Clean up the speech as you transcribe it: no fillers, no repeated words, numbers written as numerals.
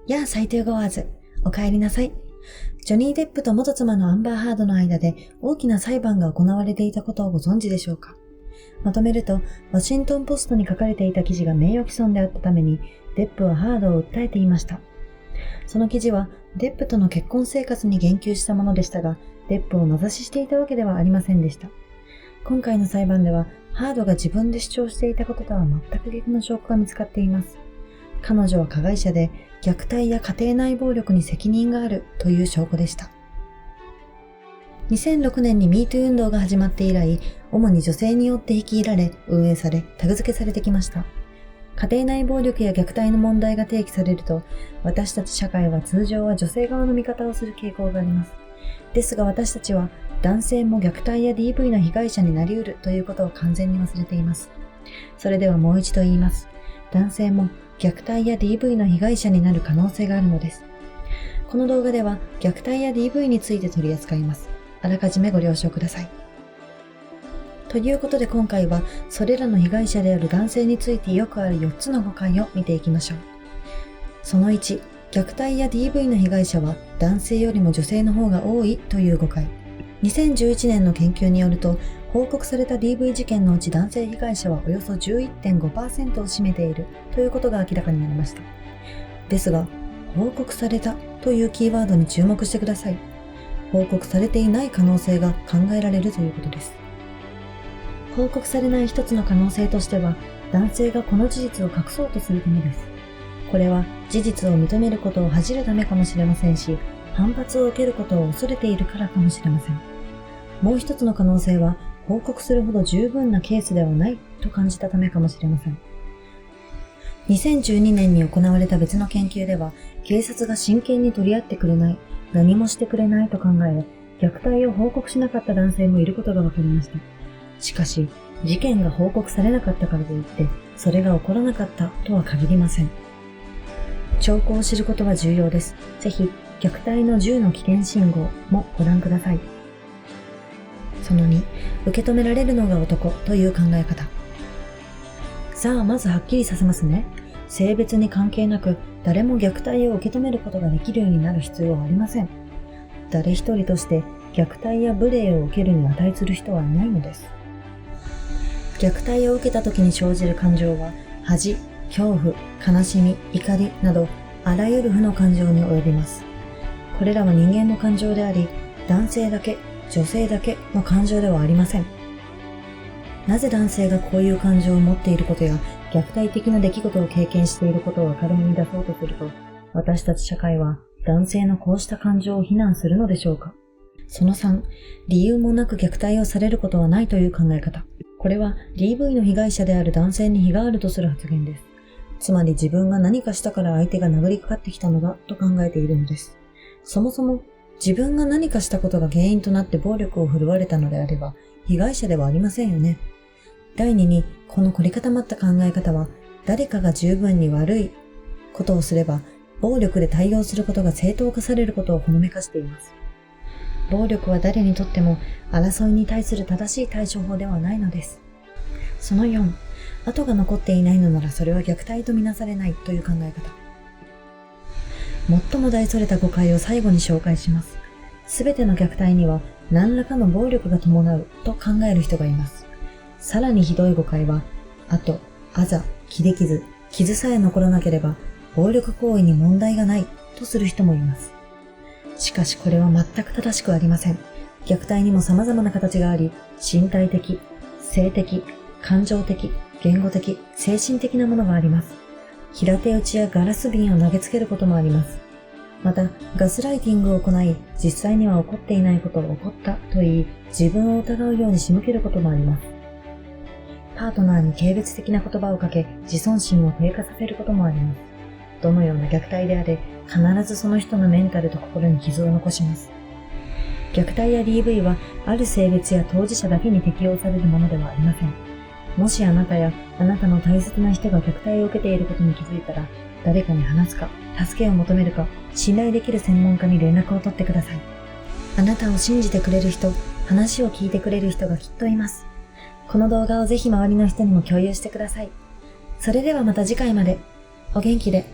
やあ最低ゴワーズ、お帰りなさい。ジョニー・デップと元妻のアンバー・ハードの間で大きな裁判が行われていたことをご存知でしょうか。まとめると、ワシントンポストに書かれていた記事が名誉毀損であったために、デップはハードを訴えていました。その記事は、デップとの結婚生活に言及したものでしたが、デップを名指ししていたわけではありませんでした。今回の裁判では、ハードが自分で主張していたこととは全く逆の証拠が見つかっています。彼女は加害者で、虐待や家庭内暴力に責任があるという証拠でした。2006年に MeToo 運動が始まって以来、主に女性によって率いられ、運営され、タグ付けされてきました。家庭内暴力や虐待の問題が提起されると、私たち社会は通常は女性側の味方をする傾向があります。ですが私たちは、男性も虐待や DV の被害者になり得るということを完全に忘れています。それではもう一度言います。男性も虐待や DV の被害者になる可能性があるのです。この動画では虐待や DV について取り扱います。あらかじめご了承ください。ということで今回はそれらの被害者である男性についてよくある4つの誤解を見ていきましょう。その1、虐待や DV の被害者は男性よりも女性の方が多いという誤解。2011年の研究によると、報告された DV 事件のうち男性被害者はおよそ 11.5% を占めているということが明らかになりました。ですが、報告されたというキーワードに注目してください。報告されていない可能性が考えられるということです。報告されない一つの可能性としては、男性がこの事実を隠そうとするためです。これは事実を認めることを恥じるためかもしれませんし、反発を受けることを恐れているからかもしれません。もう一つの可能性は、報告するほど十分なケースではないと感じたためかもしれません。2012年に行われた別の研究では、警察が真剣に取り合ってくれない、何もしてくれないと考え、虐待を報告しなかった男性もいることが分かりました。しかし、事件が報告されなかったからといって、それが起こらなかったとは限りません。兆候を知ることは重要です。ぜひ、虐待の10の危険信号もご覧ください。その2、受け止められるのが男という考え方。さあ、まずはっきりさせますね。性別に関係なく、誰も虐待を受け止めることができるようになる必要はありません。誰一人として虐待や無礼を受けるに値する人はいないのです。虐待を受けた時に生じる感情は、恥、恐怖、悲しみ、怒りなど、あらゆる負の感情に及びます。これらは人間の感情であり、男性だけ、女性だけの感情ではありません。なぜ男性がこういう感情を持っていることや、虐待的な出来事を経験していることを明るみに出そうとすると、私たち社会は男性のこうした感情を非難するのでしょうか。その3、理由もなく虐待をされることはないという考え方。これは DV の被害者である男性に非があるとする発言です。つまり自分が何かしたから相手が殴りかかってきたのだと考えているのです。そもそも自分が何かしたことが原因となって暴力を振るわれたのであれば、被害者ではありませんよね。第2に、この凝り固まった考え方は、誰かが十分に悪いことをすれば、暴力で対応することが正当化されることをほのめかしています。暴力は誰にとっても争いに対する正しい対処法ではないのです。その4、跡が残っていないのならそれは虐待とみなされないという考え方。最も大それた誤解を最後に紹介します。すべての虐待には何らかの暴力が伴うと考える人がいます。さらにひどい誤解は、痕、あざ、切り傷、傷さえ残らなければ暴力行為に問題がないとする人もいます。しかしこれは全く正しくありません。虐待にも様々な形があり、身体的、性的、感情的、言語的、精神的なものがあります。平手打ちやガラス瓶を投げつけることもあります。また、ガスライティングを行い、実際には起こっていないことを起こったと言い、自分を疑うように仕向けることもあります。パートナーに軽蔑的な言葉をかけ、自尊心を低下させることもあります。どのような虐待であれ、必ずその人のメンタルと心に傷を残します。虐待や DV は、ある性別や当事者だけに適用されるものではありません。もしあなたやあなたの大切な人が虐待を受けていることに気づいたら、誰かに話すか、助けを求めるか、信頼できる専門家に連絡を取ってください。あなたを信じてくれる人、話を聞いてくれる人がきっといます。この動画をぜひ周りの人にも共有してください。それではまた次回まで。お元気で。